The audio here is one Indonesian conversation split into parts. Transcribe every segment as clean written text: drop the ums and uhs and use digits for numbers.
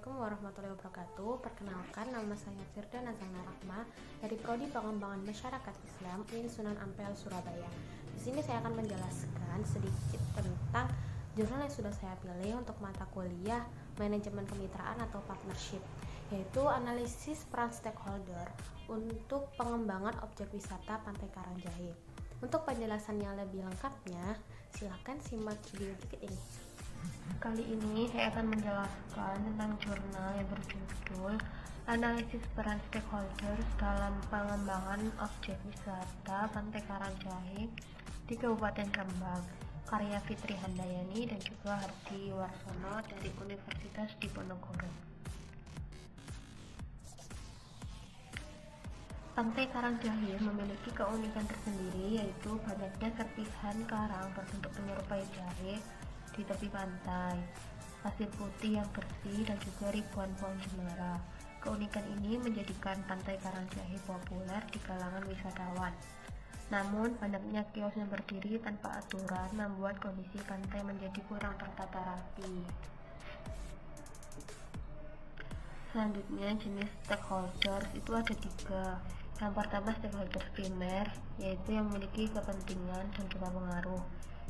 Assalamualaikum warahmatullahi wabarakatuh. Perkenalkan, nama saya Firda Nazana Rahma dari Prodi Pengembangan Masyarakat Islam UIN Sunan Ampel, Surabaya. Di sini saya akan menjelaskan sedikit tentang jurnal yang sudah saya pilih untuk mata kuliah Manajemen Kemitraan atau Partnership, yaitu analisis peran stakeholder untuk pengembangan objek wisata Pantai Karangjahe. Untuk penjelasannya lebih lengkapnya, silakan simak video berikut ini. Kali ini saya akan menjelaskan tentang jurnal yang berjudul Analisis Peran Stakeholders dalam Pengembangan Objek Wisata Pantai Karangjahe di Kabupaten Rembang, karya Fitri Handayani dan juga Hardi Warsono dari Universitas Diponegoro. Pantai Karangjahe memiliki keunikan tersendiri, yaitu banyaknya serpihan karang berbentuk menyerupai jahe di tepi pantai, pasir putih yang bersih, dan juga ribuan pohon cemara. Keunikan ini menjadikan Pantai Karangjahe populer di kalangan wisatawan. Namun, banyaknya kios yang berdiri tanpa aturan membuat kondisi pantai menjadi kurang tertata rapi. Selanjutnya, jenis stakeholders itu ada 3. Yang pertama, stakeholders primer, yaitu yang memiliki kepentingan dan juga pengaruh.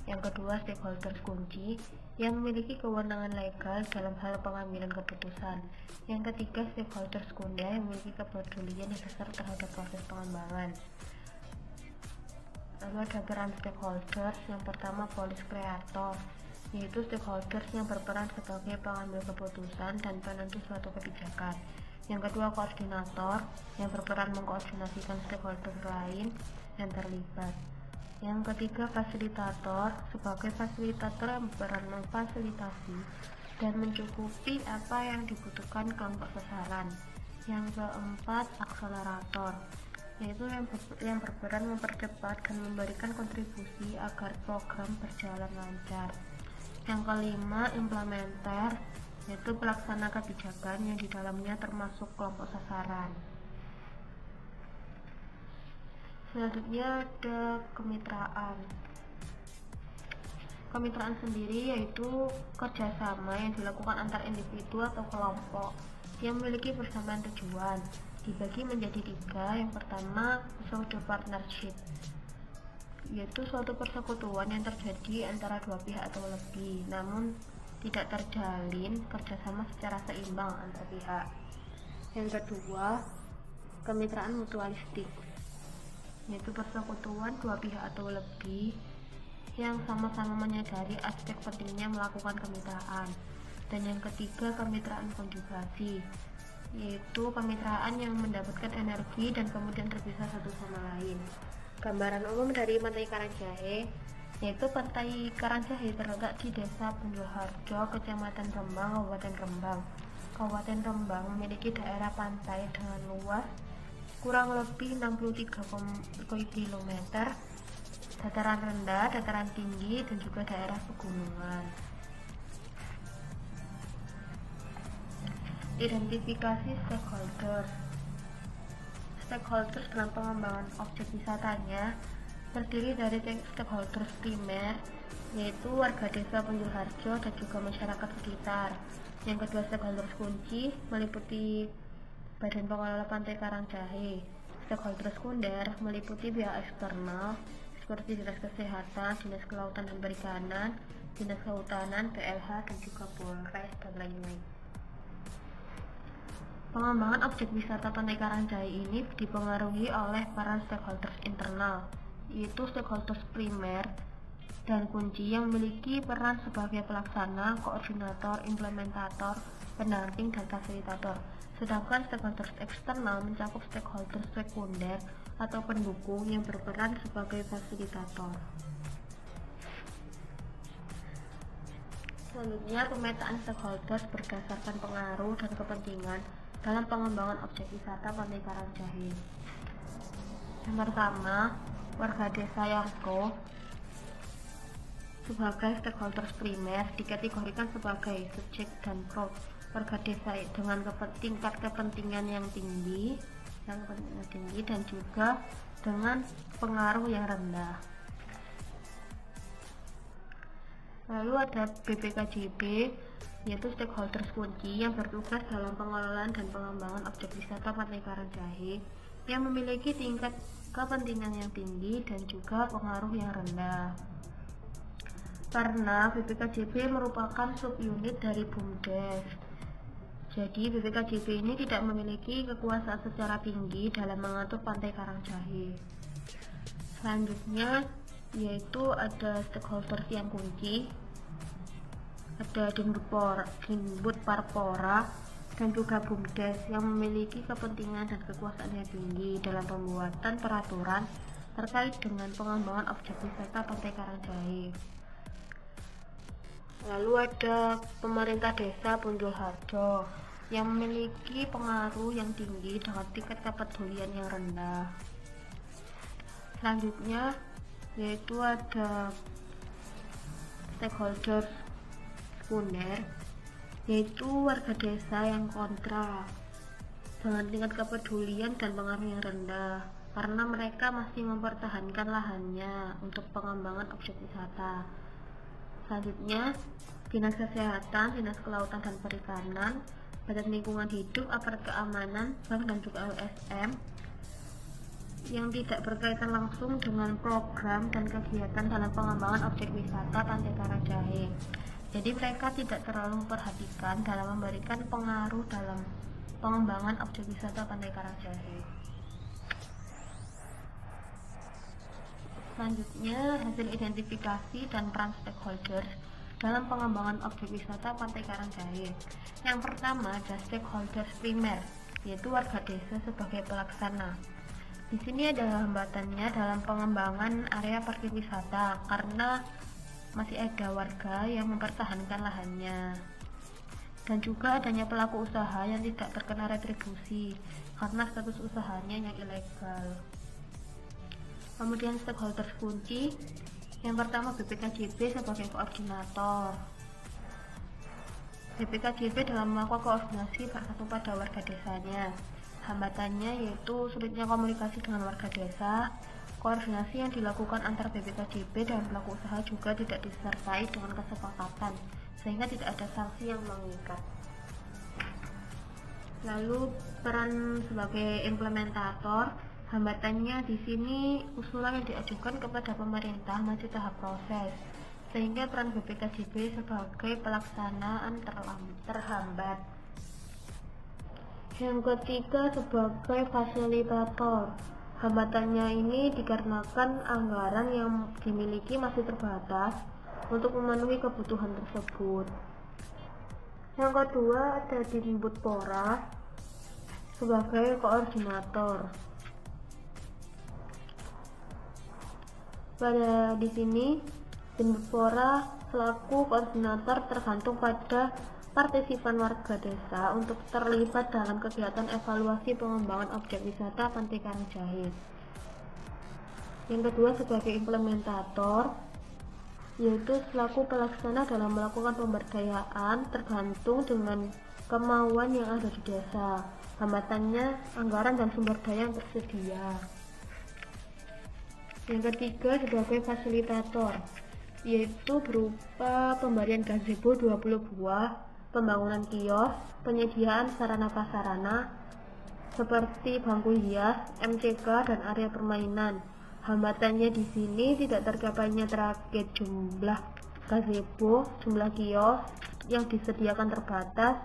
Yang kedua, stakeholders kunci yang memiliki kewenangan legal dalam hal pengambilan keputusan. Yang ketiga, stakeholders sekunder yang memiliki kepedulian yang besar terhadap proses pengembangan. Lalu ada peran stakeholders. Yang pertama, polis kreator, yaitu stakeholders yang berperan sebagai pengambil keputusan dan penentu suatu kebijakan. Yang kedua, koordinator yang berperan mengkoordinasikan stakeholder lain yang terlibat. Yang ketiga, fasilitator sebagai fasilitator yang berperan memfasilitasi dan mencukupi apa yang dibutuhkan kelompok sasaran. Yang keempat, akselerator, yaitu yang berperan mempercepat dan memberikan kontribusi agar program berjalan lancar. Yang kelima, implementer, yaitu pelaksana kebijakan yang di dalamnya termasuk kelompok sasaran. Selanjutnya ada kemitraan. Kemitraan sendiri yaitu kerjasama yang dilakukan antar individu atau kelompok yang memiliki persamaan tujuan. Dibagi menjadi 3. Yang pertama, pseudo partnership, yaitu suatu persekutuan yang terjadi antara 2 pihak atau lebih, namun tidak terjalin kerjasama secara seimbang antar pihak. Yang kedua, kemitraan mutualistik, yaitu persekutuan 2 pihak atau lebih yang sama-sama menyadari aspek pentingnya melakukan kemitraan. Dan yang ketiga, kemitraan konjugasi, yaitu kemitraan yang mendapatkan energi dan kemudian terpisah satu sama lain. Gambaran umum dari Pantai Karangjahe, yaitu Pantai Karangjahe terletak di Desa Bondoharjo, Kecamatan Rembang, Kabupaten Rembang. Kabupaten Rembang memiliki daerah pantai dengan luas kurang lebih 63 km, dataran rendah, dataran tinggi, dan juga daerah pegunungan. Identifikasi stakeholders. Stakeholders dalam pengembangan objek wisatanya terdiri dari stakeholders primer, yaitu warga desa Bondoharjo dan juga masyarakat sekitar. Yang kedua, stakeholders kunci meliputi Badan Pengelola Pantai Karangjahe. Stakeholders sekunder meliputi pihak eksternal seperti Dinas Kesehatan, Dinas Kelautan dan Perikanan, Dinas Kehutanan, PLH, dan juga Polres dan lain-lain. Pengembangan objek wisata Pantai Karangjahe ini dipengaruhi oleh peran stakeholders internal, yaitu stakeholders primer dan kunci yang memiliki peran sebagai pelaksana, koordinator, implementator, pendamping, dan fasilitator. Sedangkan stakeholders eksternal mencakup stakeholders sekunder atau pendukung yang berperan sebagai fasilitator. Selanjutnya, pemetaan stakeholders berdasarkan pengaruh dan kepentingan dalam pengembangan objek wisata Pantai Karangjahe. Yang pertama, warga desa Yarko sebagai stakeholders primer dikategorikan sebagai subjek dan pro. Warga desa dengan tingkat kepentingan yang tinggi dan juga dengan pengaruh yang rendah. Lalu ada BPKJB yaitu stakeholders kunci yang bertugas dalam pengelolaan dan pengembangan objek wisata Pantai Karangjahe yang memiliki tingkat kepentingan yang tinggi dan juga pengaruh yang rendah. Karena BPKJB merupakan subunit dari BUMDes, jadi BPKJB ini tidak memiliki kekuasaan secara tinggi dalam mengatur Pantai Karangjahe. Selanjutnya yaitu ada stakeholders yang kunci, ada Dinbud Parpora dan juga BUMDes yang memiliki kepentingan dan kekuasaan yang tinggi dalam pembuatan peraturan terkait dengan pengembangan objek wisata Pantai Karangjahe. Lalu ada pemerintah desa Punjul Harjo yang memiliki pengaruh yang tinggi dengan tingkat kepedulian yang rendah. Selanjutnya yaitu ada stakeholder sekunder, yaitu warga desa yang kontra dengan tingkat kepedulian dan pengaruh yang rendah karena mereka masih mempertahankan lahannya untuk pengembangan objek wisata. Selanjutnya, Dinas Kesehatan, Dinas Kelautan dan Perikanan, Badan Lingkungan Hidup, Aparat Keamanan, Bank dan juga LSM yang tidak berkaitan langsung dengan program dan kegiatan dalam pengembangan objek wisata Pantai Karangjahe. Jadi mereka tidak terlalu memperhatikan dalam memberikan pengaruh dalam pengembangan objek wisata Pantai Karangjahe. Selanjutnya, hasil identifikasi dan peran stakeholders dalam pengembangan objek wisata Pantai Karangjahe. Yang pertama ada stakeholders primer, yaitu warga desa sebagai pelaksana. Di sini ada hambatannya dalam pengembangan area parkir wisata karena masih ada warga yang mempertahankan lahannya. Dan juga adanya pelaku usaha yang tidak terkena retribusi karena status usahanya yang ilegal. Kemudian stakeholders kunci, yang pertama BPKJB sebagai koordinator. BPKJB dalam melakukan koordinasi bersatu pada warga desanya. Hambatannya yaitu sulitnya komunikasi dengan warga desa. Koordinasi yang dilakukan antar BPKJB dan pelaku usaha juga tidak disertai dengan kesepakatan, sehingga tidak ada sanksi yang mengikat. Lalu peran sebagai implementator, hambatannya di sini usulan yang diajukan kepada pemerintah masih tahap proses, sehingga peran BPKJB sebagai pelaksanaan terhambat. Yang ketiga sebagai fasilitator, hambatannya ini dikarenakan anggaran yang dimiliki masih terbatas untuk memenuhi kebutuhan tersebut. Yang kedua ada Dinbud Pora sebagai koordinator. Pada di sini Dinbud Pora selaku koordinator tergantung pada partisipan warga desa untuk terlibat dalam kegiatan evaluasi pengembangan objek wisata Pantai Karangjahe. Yang kedua sebagai implementator, yaitu selaku pelaksana dalam melakukan pemberdayaan tergantung dengan kemauan yang ada di desa. Hambatannya anggaran dan sumber daya yang tersedia. Yang ketiga sebagai fasilitator, yaitu berupa pemberian gazebo 20 buah, pembangunan kios, penyediaan sarana prasarana seperti bangku hias, MCK dan area permainan. Hambatannya di sini tidak tercapainya target jumlah gazebo, jumlah kios yang disediakan terbatas,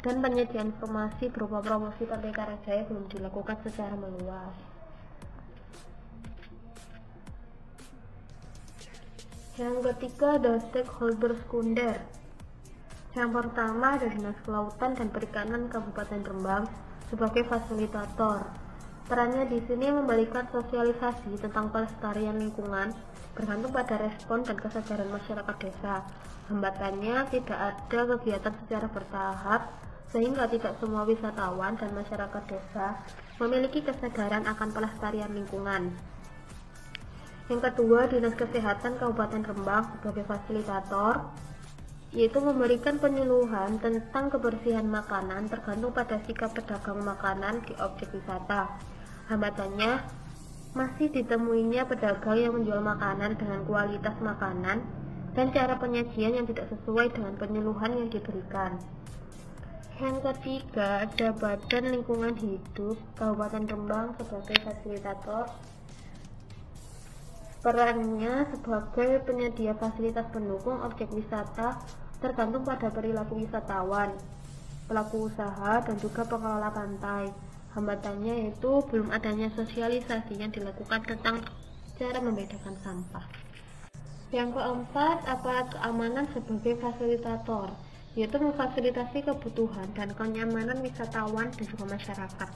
dan penyediaan informasi berupa promosi Pantai Karangjahe belum dilakukan secara meluas. Yang ketiga ada stakeholder sekunder. Yang pertama ada Dinas Kelautan dan Perikanan Kabupaten Rembang sebagai fasilitator. Perannya di sini memberikan sosialisasi tentang pelestarian lingkungan bergantung pada respon dan kesadaran masyarakat desa. Hambatannya tidak ada kegiatan secara bertahap sehingga tidak semua wisatawan dan masyarakat desa memiliki kesadaran akan pelestarian lingkungan. Yang kedua, Dinas Kesehatan Kabupaten Rembang sebagai fasilitator, yaitu memberikan penyuluhan tentang kebersihan makanan tergantung pada sikap pedagang makanan di objek wisata. Hambatannya masih ditemuinya pedagang yang menjual makanan dengan kualitas makanan dan cara penyajian yang tidak sesuai dengan penyuluhan yang diberikan. Yang ketiga, ada Badan Lingkungan Hidup Kabupaten Rembang sebagai fasilitator. Perannya sebagai penyedia fasilitas pendukung objek wisata tergantung pada perilaku wisatawan, pelaku usaha, dan juga pengelola pantai. Hambatannya yaitu belum adanya sosialisasi yang dilakukan tentang cara membedakan sampah. Yang keempat, aparat keamanan sebagai fasilitator, yaitu memfasilitasi kebutuhan dan kenyamanan wisatawan dan juga masyarakat.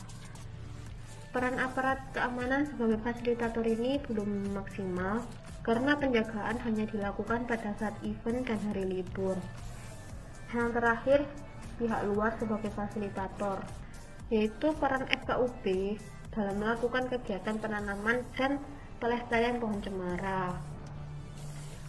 Peran aparat keamanan sebagai fasilitator ini belum maksimal karena penjagaan hanya dilakukan pada saat event dan hari libur. Yang terakhir, pihak luar sebagai fasilitator, yaitu peran FKUB dalam melakukan kegiatan penanaman dan pelestarian pohon cemara.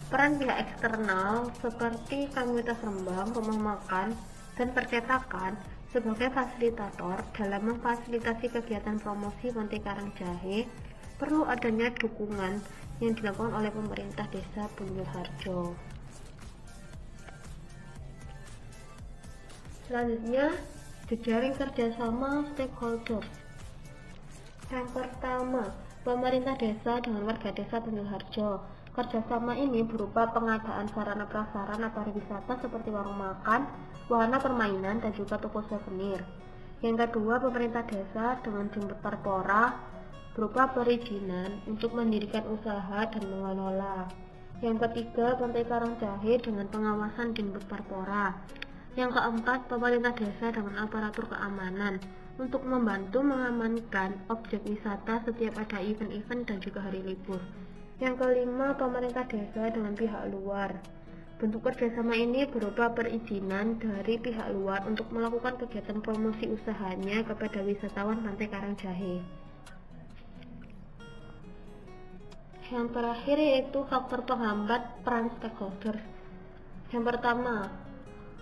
Peran pihak eksternal seperti Komunitas Rembang, Rumah Makan, dan Percetakan sebagai fasilitator dalam memfasilitasi kegiatan promosi Pantai Karangjahe, perlu adanya dukungan yang dilakukan oleh pemerintah desa Buluharjo. Selanjutnya, jejaring kerjasama stakeholders. Yang pertama, pemerintah desa dengan warga desa Buluharjo. Kerjasama ini berupa pengadaan sarana prasarana pariwisata seperti warung makan, wahana permainan, dan juga toko souvenir. Yang kedua, pemerintah desa dengan Dinbud Parpora berupa perizinan untuk mendirikan usaha dan mengelola. Yang ketiga, Pantai Karangjahe dengan pengawasan Dinbud Parpora. Yang keempat, pemerintah desa dengan aparatur keamanan untuk membantu mengamankan objek wisata setiap ada event-event dan juga hari libur. Yang kelima, pemerintah desa dengan pihak luar. Bentuk kerjasama ini berupa perizinan dari pihak luar untuk melakukan kegiatan promosi usahanya kepada wisatawan Pantai Karangjahe. Yang terakhir yaitu faktor penghambat peran stakeholder. Yang pertama,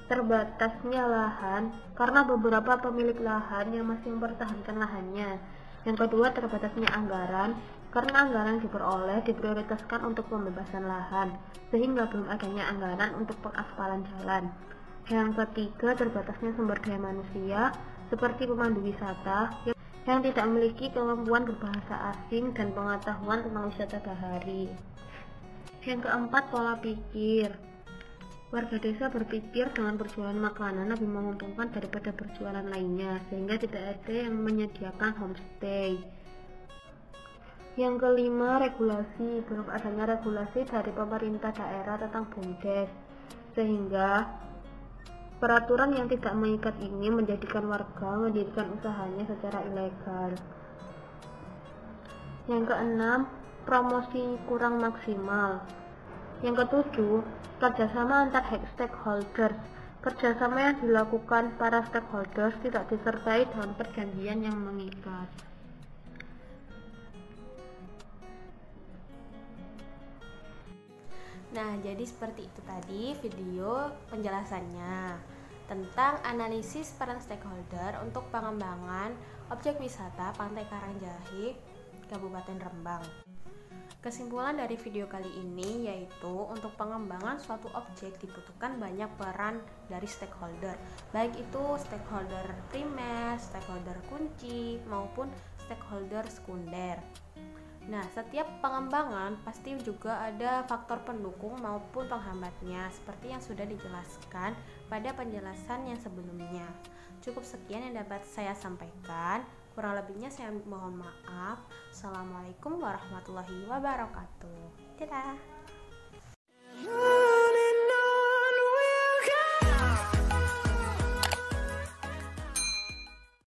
terbatasnya lahan karena beberapa pemilik lahan yang masih mempertahankan lahannya. Yang kedua, terbatasnya anggaran karena anggaran diprioritaskan untuk pembebasan lahan sehingga belum adanya anggaran untuk pengaspalan jalan. Yang ketiga, terbatasnya sumber daya manusia seperti pemandu wisata yang tidak memiliki kemampuan berbahasa asing dan pengetahuan tentang wisata bahari. Yang keempat, pola pikir. Warga desa berpikir dengan berjualan makanan lebih menguntungkan daripada berjualan lainnya, sehingga tidak ada yang menyediakan homestay. Yang kelima, regulasi. Belum adanya regulasi dari pemerintah daerah tentang BUMDes, sehingga peraturan yang tidak mengikat ini menjadikan warga mendirikan usahanya secara ilegal. Yang keenam, promosi kurang maksimal. Yang ketujuh, kerjasama antar stakeholders. Kerjasama yang dilakukan para stakeholders tidak disertai dengan perjanjian yang mengikat. Nah, jadi seperti itu tadi video penjelasannya tentang analisis peran stakeholder untuk pengembangan objek wisata Pantai Karangjahe, Kabupaten Rembang. Kesimpulan dari video kali ini yaitu untuk pengembangan suatu objek dibutuhkan banyak peran dari stakeholder, baik itu stakeholder primer, stakeholder kunci, maupun stakeholder sekunder. Nah, setiap pengembangan pasti juga ada faktor pendukung maupun penghambatnya seperti yang sudah dijelaskan pada penjelasan yang sebelumnya. Cukup sekian yang dapat saya sampaikan. Kurang lebihnya saya mohon maaf. Assalamualaikum warahmatullahi wabarakatuh. Dadah.